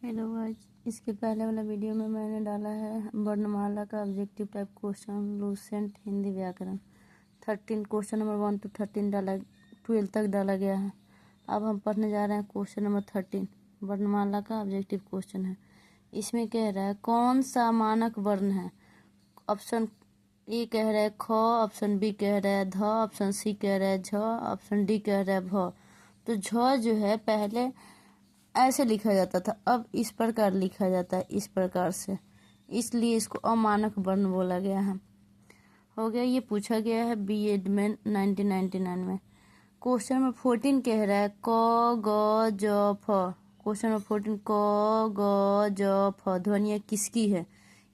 Hello guys, इसके पहले वाला वीडियो में मैंने डाला है वर्णमाला का objective type question Lucent Hindi व्याकरण 13 क्वेश्चन नंबर 1 to 13 12 तक डाला गया है। अब हम पढ़ने जा रहे हैं क्वेश्चन नंबर 13। वर्णमाला का ऑब्जेक्टिव क्वेश्चन है। इसमें कह रहा है कौन सा मानक वर्ण है। ऑप्शन ए कह रहा है ख, ऑप्शन बी कह रहा है ध, ऑप्शन सी कह रहा है झ, ऑप्शन डी कह रहा है भ। तो झ जो है पहले ऐसे लिखा जाता था, अब इस प्रकार लिखा जाता है, इस प्रकार से, इसलिए इसको अमानक वर्ण बोला गया है। हो गया, ये पूछा गया है बीएड में 1999 में। क्वेश्चन नंबर 14 कह रहा है क ग ज फ। क्वेश्चन नंबर 14 क ग ज फ ध्वनियाँ किसकी है।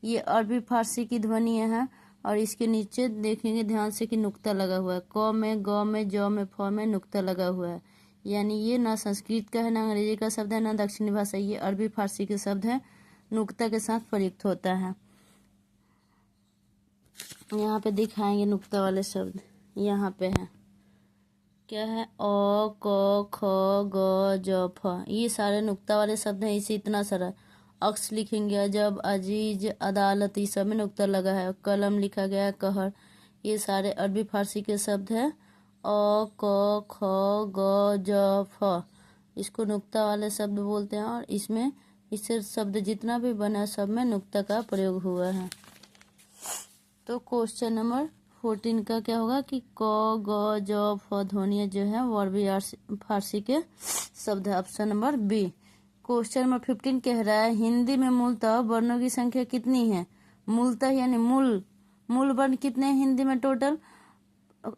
ये अरबी फारसी की ध्वनियाँ हैं और इसके नीचे देखेंगे ध्यान से कि नुक्ता लगा हुआ है। क में, ग में, ज में, फ में नुक्ता लगा हुआ है। यानी ये ना संस्कृत का है, ना अंग्रेजी का शब्द है, ना दक्षिणी भाषा, ये अरबी फारसी के शब्द है, नुक्ता के साथ प्रयुक्त होता है। यहाँ पे दिखाएंगे नुक्ता वाले शब्द, यहाँ पे है, क्या है, अ क ख ग ज फ, ये सारे नुक्ता वाले शब्द हैं। इसे इतना सारा अक्स लिखेंगे, अजब, अजीज, अदालत, ये सब में नुक्ता लगा है। कलम लिखा गया है, कहर, ये सारे अरबी फारसी के शब्द है। अ क ख ग ज फ, इसको नुक्ता वाले शब्द बोलते हैं और इसमें इससे शब्द जितना भी बना सब में नुक्ता का प्रयोग हुआ है। तो क्वेश्चन नंबर 14 का क्या होगा कि क ग ज फ ध्वनियाँ जो है वो अरबी फारसी के शब्द है। Option number B. Question number 15 कह रहा है हिंदी में मूलतः वर्णों की संख्या कितनी है। मूलतः यानी मूल वर्ण कितने हैं हिंदी में टोटल।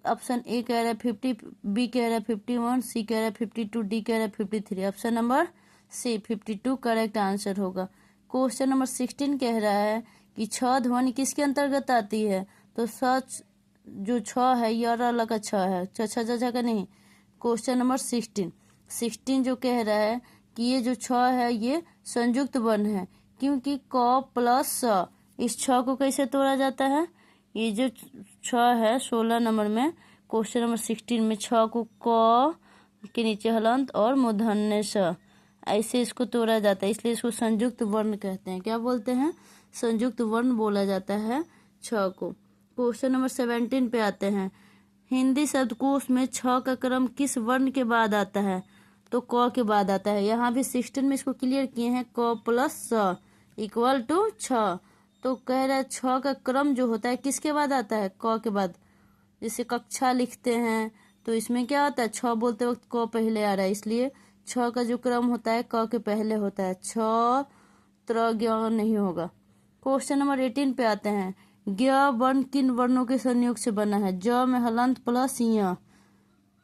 ऑप्शन ए कह रहा है 50, बी कह रहा है 51, सी कह रहा है 52, डी कह रहा है 53। Option number C 52 correct answer होगा। क्वेश्चन नंबर 16 कह रहा है कि छ ध्वनि किसके अंतर्गत आती है। तो सच जो छ है ये अरल का छ है, छ का नहीं। क्वेश्चन नंबर 16 जो कह रहा है कि ये जो छ है ये संयुक्त वर्ण है, क्योंकि क प्लस स, इस छ को कैसे तोड़ा जाता है। ये जो छ है 16 नंबर में, क्वेश्चन नंबर 16 में छ को क के नीचे हलंत और मूर्धन्य स ऐसे इसको तोड़ा जाता है, इसलिए इसको संयुक्त वर्ण कहते हैं। क्या बोलते हैं, संयुक्त वर्ण बोला जाता है छ को। क्वेश्चन नंबर 17 पे आते हैं। हिंदी शब्दकोश में छ का क्रम किस वर्ण के बाद आता है। तो क के बाद आता है। यहाँ भी 16 में इसको क्लियर किए हैं, क प्लस स इक्वल टू छ। तो कह रहा है छ का क्रम जो होता है किसके बाद आता है, क के बाद। जैसे कक्षा लिखते हैं तो इसमें क्या होता है, छ बोलते वक्त क पहले आ रहा है, इसलिए छ का जो क्रम होता है क के पहले होता है, छ त्र ज्ञ नहीं होगा। क्वेश्चन नंबर 18 पे आते हैं। ज्ञ वर्ण किन वर्णों के संयोग से बना है। ज में हलंत प्लस य।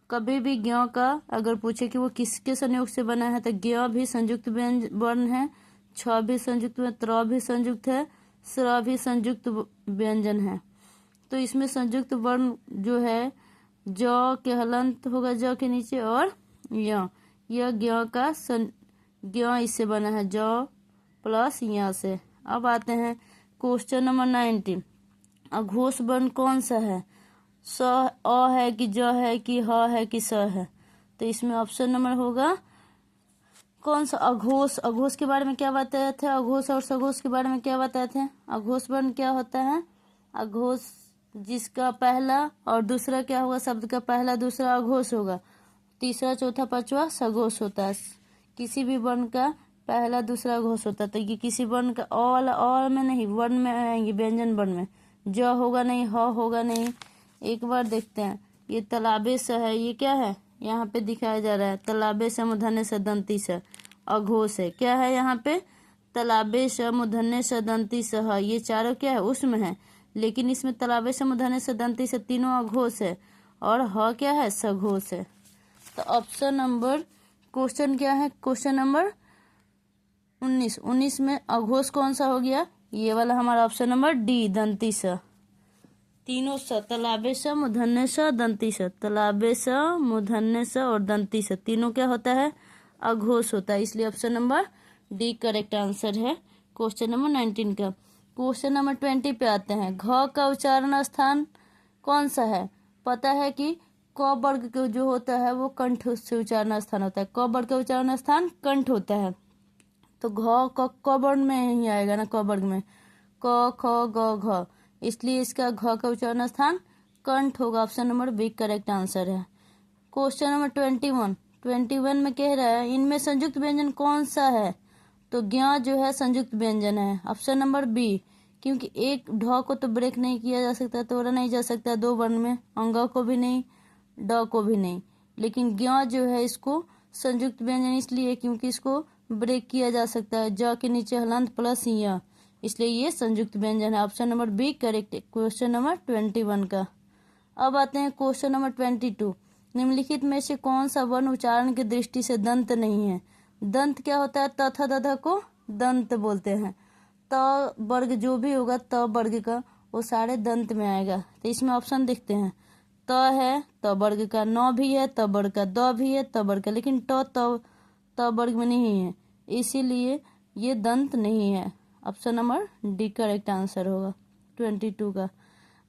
कभी भी ज्ञ का अगर पूछे कि वो किसके संयोग से बना है तो ज्ञ भी संयुक्त वर्ण है, छ भी संयुक्त है, त्र भी संयुक्त है, स्र भी संयुक्त व्यंजन है। तो इसमें संयुक्त वर्ण जो है ज के हलंत होगा ज के नीचे और य। यह ज्ञ इससे बना है ज प्लस य से। अब आते हैं क्वेश्चन नंबर 19। अघोष वर्ण कौन सा है। स अ है कि ज है कि ह है कि स है। तो इसमें ऑप्शन नंबर होगा कौन सा, अघोष। अघोष के बारे में क्या बताए थे, अघोष और सघोष के बारे में क्या बताए थे। अघोष वर्ण क्या होता है, अघोष जिसका पहला और दूसरा क्या होगा, शब्द का पहला दूसरा अघोष होगा, तीसरा चौथा पांचवा सघोष होता है। किसी भी वर्ण का पहला दूसरा अघोष होता है। तो ये किसी वर्ण का अ में नहीं, वर्ण में आएंगे, व्यंजन वर्ण में। ज होगा नहीं, ह होगा नहीं। एक बार देखते हैं, ये तालाबे से है, ये क्या है यहाँ पे दिखाया जा रहा है, तालाबे से मूर्धन्य से दंती से अघोष है। क्या है यहाँ पे, तालाबे से मूर्धन्य से दंती से ह, ये चारों क्या है उसमें है, लेकिन इसमें तालाबे से मूर्धन्य से दंती से तीनों अघोष है और ह क्या है, सघोष है। तो ऑप्शन नंबर, क्वेश्चन क्या है, क्वेश्चन नंबर 19 में अघोष कौन सा हो गया, ये वाला हमारा ऑप्शन नंबर डी, दंती स। तीनों स, तालाबे स, मूर्धन्य स, दंती स, तालाबे स, मूर्धन्य स और दंती स, तीनों क्या होता है, अघोष होता है, इसलिए option number D correct answer है क्वेश्चन नंबर 19 का। क्वेश्चन नंबर 20 पे आते हैं। घ का उच्चारण स्थान कौन सा है। पता है कि क वर्ग के जो होता है वो कंठ से उच्चारण स्थान होता है, क वर्ग का उच्चारण स्थान कंठ होता है। तो घ क वर्ण में ही आएगा ना, क वर्ग में, क ख ग घ, इसलिए इसका घ का उच्चारण स्थान कंठ होगा। Option number B correct answer है। क्वेश्चन नंबर 21 में कह रहा है इनमें संयुक्त व्यंजन कौन सा है, तो ज्ञ जो है संयुक्त व्यंजन है। ऑप्शन नंबर बी, क्योंकि एक ढ को तो ब्रेक नहीं किया जा सकता, तोड़ा नहीं जा सकता दो वर्ण में, अंग को भी नहीं, ड को भी नहीं, लेकिन ज्ञ जो है इसको संयुक्त व्यंजन इसलिए क्योंकि इसको ब्रेक किया जा सकता है, ज के नीचे हलंत प्लस य, इसलिए ये संयुक्त व्यंजन है। Option number B correct question number 21 का। अब आते हैं क्वेश्चन नंबर 22। निम्नलिखित में से कौन सा वर्ण उच्चारण की दृष्टि से दंत नहीं है। दंत क्या होता है, तथा दधा को दंत बोलते हैं। त वर्ग जो भी होगा त वर्ग का वो सारे दंत में आएगा। तो इसमें ऑप्शन देखते हैं, त है त वर्ग का, न भी है त वर्ग का, द भी है त वर्ग का, लेकिन त वर्ग में नहीं है, इसीलिए ये दंत नहीं है। Option number D correct answer होगा 22 का।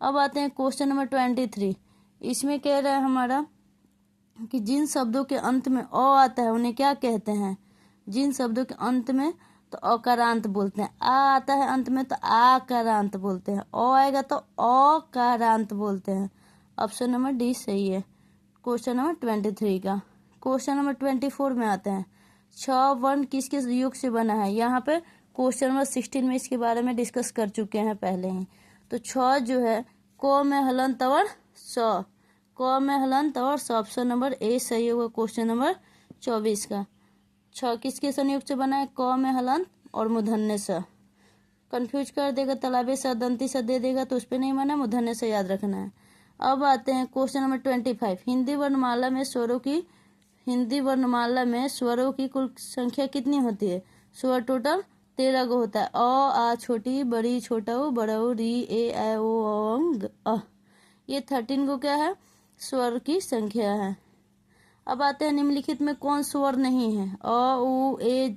अब आते हैं क्वेश्चन नंबर 23। इसमें कह रहा है हमारा कि जिन शब्दों के अंत में अ आता है उन्हें क्या कहते हैं। जिन शब्दों के अंत में तो अकारांत बोलते हैं, आ आता है अंत में तो आकारांत बोलते हैं, अ आएगा तो अकारांत बोलते हैं। ऑप्शन नंबर डी सही है क्वेश्चन नंबर 23 का। क्वेश्चन नंबर 24 में आते हैं, छ वर्ण किस किस योग से बना है। यहाँ पे क्वेश्चन नंबर 16 में इसके बारे में डिस्कस कर चुके हैं पहले ही। तो छ जो है क में हलंत और स, क में हलंत और स, ऑप्शन नंबर ए सही होगा क्वेश्चन नंबर 24 का। छ किसके संयोग से बना है, क में हलंत और मूर्धन्य स। कंफ्यूज कर देगा, तालाबे स दंती स दे देगा तो उस पर नहीं माना, मूर्धन्य स याद रखना है। अब आते हैं क्वेश्चन नंबर 25। हिंदी वर्णमाला में स्वरों की कुल संख्या कितनी होती है। स्वर टोटल 13 गो होता है। अ आ छोटी बड़ी छोटा बड़ा री ए ऐ ओ अंग अ, ये 13 गो क्या है, स्वर की संख्या है। अब आते हैं निम्नलिखित में कौन स्वर नहीं है। अ उ ए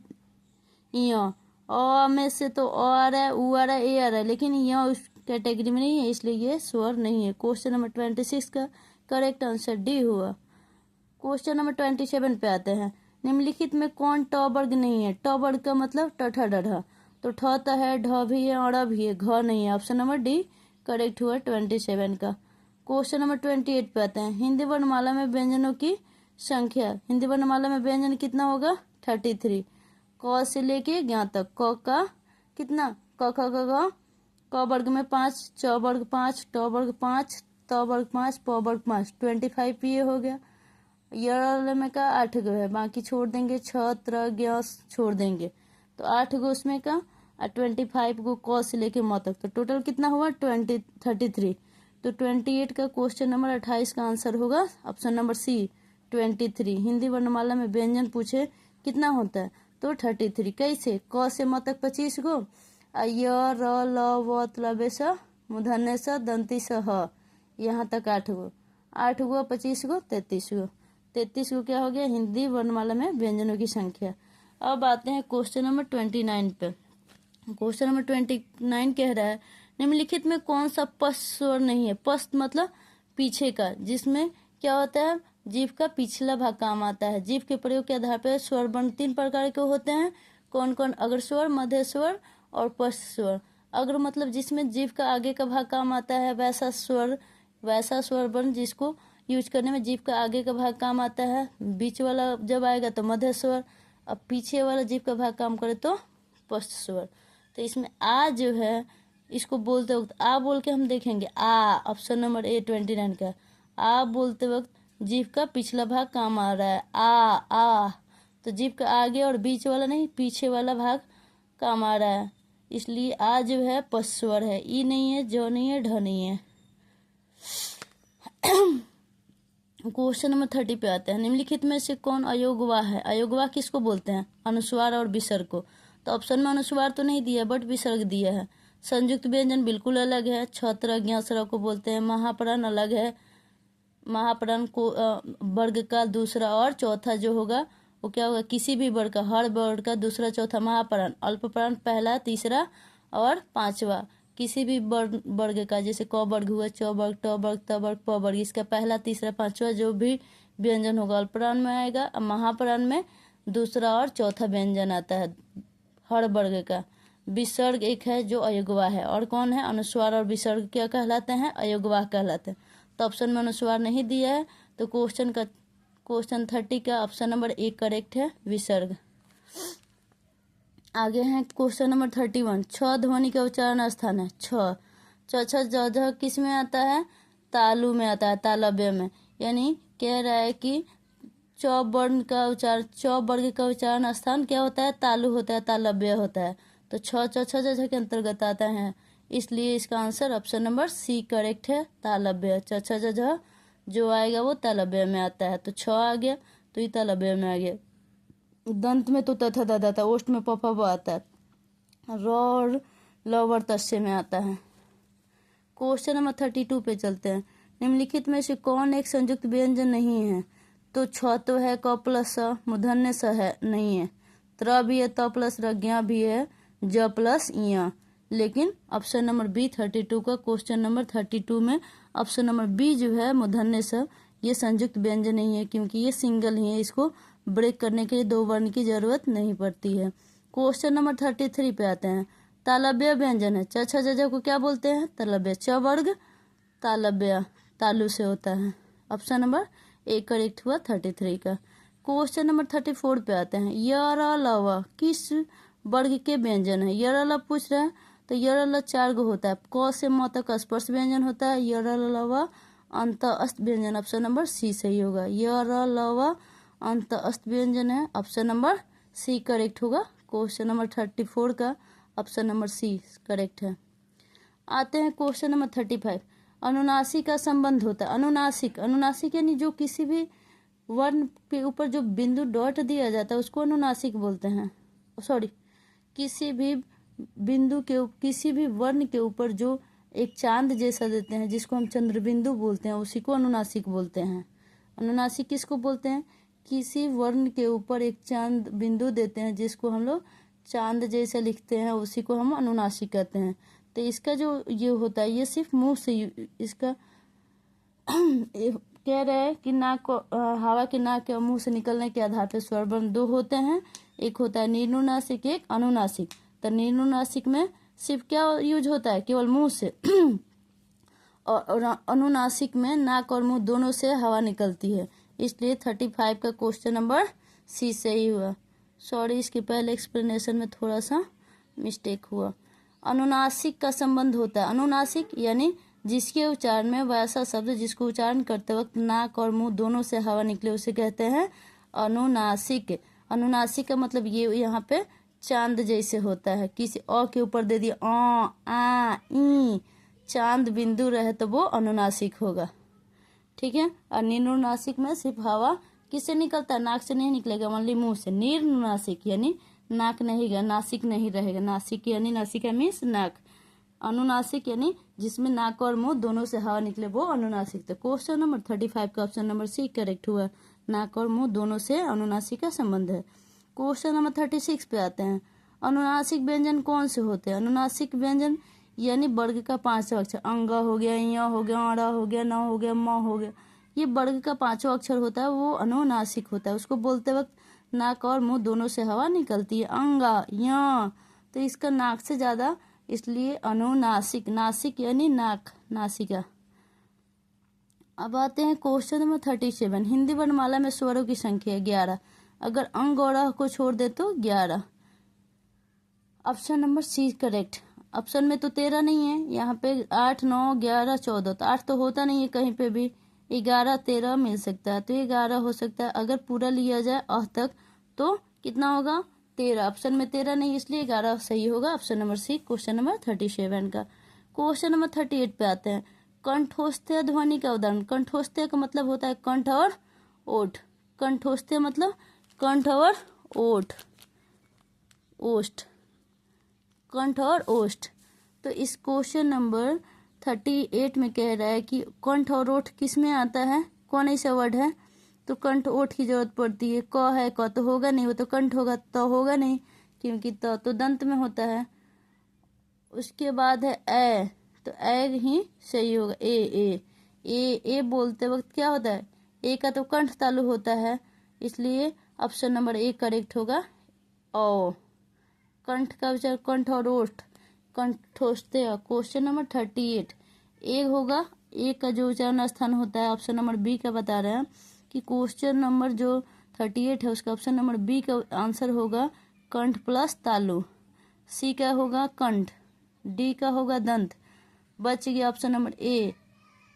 य, अ में से तो अ आ रहा है, उ आ रहा है, ए आ रहा है, लेकिन य उस कैटेगरी में नहीं है, इसलिए ये स्वर नहीं है। क्वेश्चन नंबर 26 का करेक्ट आंसर डी हुआ। क्वेश्चन नंबर 27 पे आते हैं, निम्नलिखित में कौन ट वर्ग नहीं है। ट वर्ग का मतलब टठा डढ़ा, तो ठ तो है, ढ भी है, अड़ा भी है, घ नहीं है। ऑप्शन नंबर डी करेक्ट हुआ 27 का। क्वेश्चन नंबर 28 पे आते हैं, हिंदी वर्णमाला में व्यंजनों की संख्या। हिंदी वर्णमाला में व्यंजन कितना होगा, 33। क से लेके ज्ञ तक, क का कितना, क ख ग घ, क वर्ग में 5, च वर्ग 5, ट वर्ग 5, त वर्ग 5, प वर्ग 5, 25 ये हो गया। य में का 8 गो है, बाकी छोड़ देंगे, छ त्र ज्ञ छोड़ देंगे, तो 8 गो उसमें का, और 25 गो क से लेके म तक, तो टोटल कितना हुआ 33। तो 28 का क्वेश्चन नंबर 28 का आंसर होगा ऑप्शन नंबर सी 23। हिंदी वर्णमाला में व्यंजन पूछे कितना होता है, तो 33। कैसे, क से म तक 25 गो, य र ल व तलबे स मूर्धन्य स दंती स ह, यहाँ तक 8 गो, 8 गो 25 गो 33 गो, 33 को क्या हो गया हिंदी वर्णमाला में व्यंजनों की संख्या। अब आते हैं क्वेश्चन नंबर 29 पे। क्वेश्चन नंबर 29 कह रहा है, निम्नलिखित में कौन सा पश्च स्वर नहीं है। पश्च मतलब पीछे का, जिसमें क्या होता है, जीभ का पिछला भाग काम आता है। जीभ के प्रयोग के आधार पर स्वर वर्ण 3 प्रकार के होते हैं। कौन कौन, अग्र स्वर, मध्य स्वर और पश्च स्वर। अग्र मतलब जिसमें जीभ का आगे का भाग काम आता है, वैसा स्वर वर्ण जिसको यूज करने में जीभ का आगे का भाग काम आता है। बीच वाला जब आएगा तो मध्य स्वर, अब पीछे वाला जीभ का भाग काम करे तो पश्च स्वर। तो इसमें आ जो है, इसको बोलते वक्त आ बोल के हम देखेंगे, आ ऑप्शन नंबर ए 29 का। आ बोलते वक्त जीभ का पिछला भाग काम आ रहा है, आ, तो जीभ का आगे और बीच वाला नहीं, पीछे वाला भाग काम आ रहा है, इसलिए आ जो है पश्च स्वर है। ई नहीं है, जो नहीं है, ढ नहीं है। क्वेश्चन नंबर 30 पे आते हैं, निम्नलिखित में से कौन अयोगवाह है। अयोगवाह किसको बोलते हैं, अनुस्वार और विसर्ग को। तो ऑप्शन में अनुस्वार तो नहीं दिया, बट विसर्ग दिया है। संयुक्त व्यंजन बिल्कुल अलग है, छत्र ज्ञ को बोलते हैं। महाप्राण अलग है, महाप्राण को वर्ग का दूसरा और चौथा जो होगा वो क्या होगा, किसी भी वर्ग का, हर वर्ग का दूसरा चौथा महाप्राण। अल्पप्राण पहला, तीसरा और पांचवा। किसी भी वर्ग का, जैसे क वर्ग हुआ, च वर्ग, ट वर्ग, त वर्ग, प वर्ग, इसका पहला, तीसरा, पांचवा जो भी व्यंजन होगा अल्पप्राण में आएगा। अब महाप्राण में दूसरा और चौथा व्यंजन आता है। हर वर्ग का। विसर्ग एक है जो अयोगवा है, और कौन है? अनुस्वार और विसर्ग क्या कहलाते हैं? अयोगवाह कहलाते हैं। तो ऑप्शन में अनुस्वार नहीं दिया है, तो क्वेश्चन 30 का ऑप्शन नंबर ए करेक्ट है, विसर्ग। आगे है क्वेश्चन नंबर 31। छ ध्वनि का उच्चारण स्थान है। छ छ छ ज झ किस में आता है? तालु में आता है, तालव्य में। यानी कह रहा है कि च वर्ण का उच्चारण, च वर्ग का उच्चारण स्थान क्या होता है? तालु होता है, तालव्य होता है। तो छ छ छ ज झ के अंतर्गत आता है, इसलिए इसका answer option number C correct है, तालव्य। छ छ ज झ जो आएगा वो तालव्य में आता है, तो छ आ गया, तो ये तालव्य में आ गया। दंत में तो तथा दादा था, ओष्ठ में पफा ब आता है, र और लवर तस्य में आता है। क्वेश्चन नंबर 32 पे चलते हैं। निम्नलिखित में से कौन एक संयुक्त व्यंजन नहीं है? तो छ तो है, क प्लस स, मूर्धन्य स है, नहीं है। त्र भी है, त प्लस र, ज्ञ भी है, ज प्लस य। लेकिन ऑप्शन नंबर बी 32 का क्वेश्चन नंबर 32 में ऑप्शन नंबर बी जो है मूर्धन्य स, ये संयुक्त व्यंजन नहीं है, क्योंकि ये सिंगल ही है, इसको ब्रेक करने के लिए दो वर्ण की जरूरत नहीं पड़ती है। क्वेश्चन नंबर 33 पे आते हैं। तालव्य व्यंजन है, छ छ ज झ को क्या बोलते हैं? तालव्य। च वर्ग तालव्य तालु से होता है। ऑप्शन नंबर ए करेक्ट हुआ 33 का। क्वेश्चन नंबर 34 पे आते हैं। य र ल व किस वर्ग के व्यंजन है? य र ल पूछ रहे हैं, तो य र ल 4 गो होता है। क से म तक स्पर्श व्यंजन होता है। य र ल व अंत अस्त व्यंजन, ऑप्शन नंबर सी सही होगा। य र ल व अंत अस्त व्यंजन है, ऑप्शन नंबर सी करेक्ट होगा। क्वेश्चन नंबर 34 का ऑप्शन नंबर सी करेक्ट है। आते हैं क्वेश्चन नंबर 35। अनुनासिक का संबंध होता है। अनुनासिक, अनुनासिक यानी जो किसी भी वर्ण के ऊपर जो बिंदु डॉट दिया जाता है उसको अनुनासिक बोलते हैं। सॉरी, किसी भी बिंदु के किसी भी वर्ण के ऊपर जो एक चांद जैसा देते हैं, जिसको हम चंद्र बिंदु बोलते हैं, उसी को अनुनासिक बोलते हैं। अनुनासिक किसको बोलते हैं? किसी वर्ण के ऊपर एक चांद बिंदु देते हैं, जिसको हम लोग चांद जैसे लिखते हैं, उसी को हम अनुनासिक कहते हैं। तो इसका जो ये होता है, ये सिर्फ मुंह से इसका कह रहे हैं कि नाक को हवा के नाक के मुंह से निकलने के आधार पर स्वर वर्ण दो होते हैं। एक होता है निर्नुनासिक, एक अनुनासिक। तो निर्नुनासिक में सिर्फ क्या यूज होता है? केवल मुंह से और अनुनासिक में नाक और मुंह दोनों से हवा निकलती है। इसलिए 35 का क्वेश्चन नंबर सी सही हुआ। सॉरी, इसके पहले एक्सप्लेनेशन में थोड़ा सा मिस्टेक हुआ। अनुनासिक का संबंध होता है। अनुनासिक यानी जिसके उच्चारण में वैसा शब्द जिसको उच्चारण करते वक्त नाक और मुंह दोनों से हवा निकले, उसे कहते हैं अनुनासिक। अनुनासिक का मतलब ये यहाँ पे चांद जैसे होता है। किसी अ के ऊपर दे दिया आ ई, चांद बिंदु रहे तो वो अनुनासिक होगा। ठीक है। और निर्नुनासिक में सिर्फ हवा किससे निकलता है? नाक से नहीं निकलेगा, ओनली मुंह से। निर्नुनासिक यानी नाक नहीं रहेगा, नासिक नहीं रहेगा। नासिक यानी नासिका मीन्स नाक। अनुनासिक यानी जिसमें नाक और मुंह दोनों से हवा निकले, वो अनुनासिक। तो क्वेश्चन नंबर 35 का ऑप्शन नंबर सी करेक्ट हुआ। नाक और मुंह दोनों से अनुनासिक का संबंध है। क्वेश्चन नंबर 36 पे आते हैं। अनुनासिक व्यंजन कौन से होते हैं? अनुनासिक व्यंजन यानी वर्ग का 5 अक्षर, अंग हो गया, य हो गया, अड़ा हो गया, न हो गया, म हो गया, ये वर्ग का 5 अक्षर होता है, वो अनुनासिक होता है। उसको बोलते वक्त नाक और मुंह दोनों से हवा निकलती है। अंगा य, तो इसका नाक से ज्यादा, इसलिए अनुनासिक। नासिक यानी नाक, नासिका। अब आते हैं क्वेश्चन नंबर 37। हिंदी वर्णमाला में स्वरों की संख्या 11, अगर अंग और अ को छोड़ दे तो 11। Option number C correct. Option में तो 13 नहीं है, यहाँ पे 8, 9, 11, 14, तो 8 तो होता नहीं है कहीं पे भी। 11, 13 मिल सकता है, तो 11 हो सकता है। अगर पूरा लिया जाए अह तक तो कितना होगा? 13। ऑप्शन में 13 नहीं, इसलिए 11 सही होगा। Option number C question number 37 का। क्वेश्चन नंबर 38 पे आते हैं। कंठोस्थ्य ध्वनि का उदाहरण। कंठोस्थ्य का मतलब होता है कंठ और ओठ। कंठोस्थ्य मतलब कंठ और ओठ, ओष्ठ, कंठ और ओष्ठ। तो इस क्वेश्चन नंबर 38 में कह रहा है कि कंठ और ओठ किस में आता है? कौन ऐसा वर्ड है? तो कंठ ओठ की जरूरत पड़ती है। क है, क तो होगा नहीं, वो तो कंठ होगा, त होगा नहीं, क्योंकि त तो दंत में होता है। उसके बाद है ए, तो ए ही सही होगा। ए बोलते वक्त क्या होता है? ए का तो कंठ तालु होता है, इसलिए ऑप्शन नंबर ए करेक्ट होगा। ओ कंठ का विचार, कंठ और ओष्ठ, कंठोष्ठ्य। क्वेश्चन नंबर 38 एक होगा, एक का जो उच्चारण स्थान होता है ऑप्शन नंबर बी का बता रहे हैं कि क्वेश्चन नंबर जो 38 है उसका ऑप्शन नंबर बी का आंसर होगा कंठ प्लस तालु। सी का होगा कंठ, डी का होगा दंत। बच गया ऑप्शन नंबर ए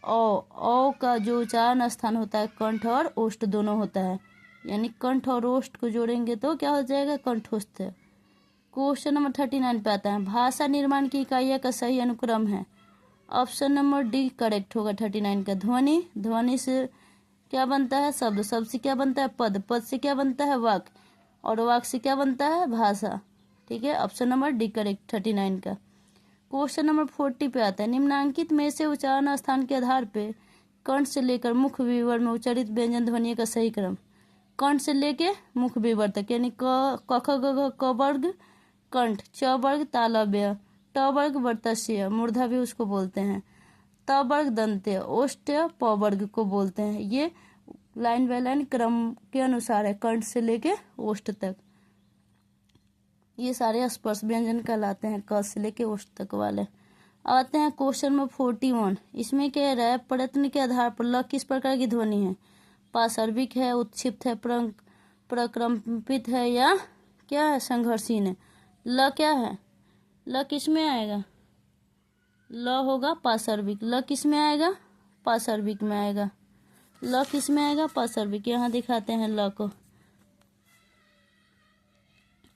ओ का जो उच्चारण स्थान होता है कंठ और ओष्ठ दोनों होता है, यानी कंठ और ओष्ठ को जोड़ेंगे तो क्या हो जाएगा कंठोष्ठ्य। क्वेश्चन नंबर 39 पे आता है भाषा निर्माण की इकाइयों का सही अनुक्रम है। ऑप्शन नंबर डी करेक्ट होगा 39 का। ध्वनि, ध्वनि से क्या बनता है शब्द, शब्द से क्या बनता है पद, पद से क्या बनता है वाक्य, और वाक्य से क्या बनता है भाषा। ठीक है, ऑप्शन नंबर डी करेक्ट 39 का। क्वेश्चन नंबर 40 पे आता है निम्नांकित में से उच्चारण स्थान के आधार पे कंठ से लेकर मुख विवर में उच्चारित व्यंजन ध्वनि का सही क्रम। कंठ से लेके मुख विवर तक, यानी क ख ग घ क वर्ग कंठ, च वर्ग तालव्य, ट वर्ग वर्तस्य मूर्धा भी उसको बोलते हैं, त वर्ग दंत्य, ओष्ठ्य प वर्ग को बोलते हैं। ये लाइन बाय लाइन क्रम के अनुसार है कंठ से लेके ओष्ठ तक। ये सारे स्पर्श व्यंजन कहलाते हैं क से लेके ओष्ठ तक वाले। आते हैं क्वेश्चन नंबर 41। इसमें क्या है प्रयत्न के आधार पर ल किस प्रकार की ध्वनि है, पाशर्विक है, उत्क्षिप्त है, प्रकंपित है या क्या है संघर्षहीन है। ल क्या है, ल किस में आएगा, ल होगा पाशर्विक। ल किस में आएगा पाशर्विक में आएगा। ल किस में आएगा पाशर्विक। यहाँ दिखाते हैं ल को,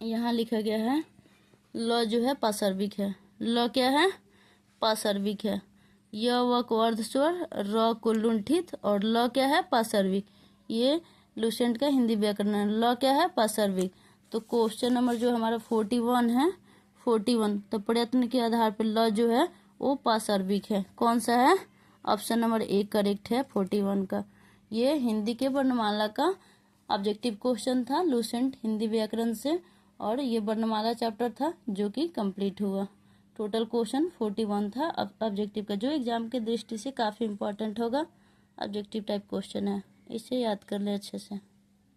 यहाँ लिखा गया है ल जो है पाशर्विक है। ल क्या है पाशर्विक है। य व को अर्धस्वर, र को लुंठित और ल क्या है पाशर्विक। ये लुसेंट का हिंदी व्याकरण है। ल क्या है पाशर्विक। तो क्वेश्चन नंबर जो हमारा 41 है 41, तो प्रयत्न के आधार पर ल जो है वो पाशर्विक है। कौन सा है, ऑप्शन नंबर ए करेक्ट है 41 का। ये हिंदी के वर्णमाला का ऑब्जेक्टिव क्वेश्चन था लुसेंट हिंदी व्याकरण से, और ये वर्णमाला चैप्टर था जो कि कंप्लीट हुआ। टोटल क्वेश्चन 41 था ऑब्जेक्टिव का, जो एग्जाम के दृष्टि से काफ़ी इंपॉर्टेंट होगा। ऑब्जेक्टिव टाइप क्वेश्चन है, इसे याद कर ले अच्छे से।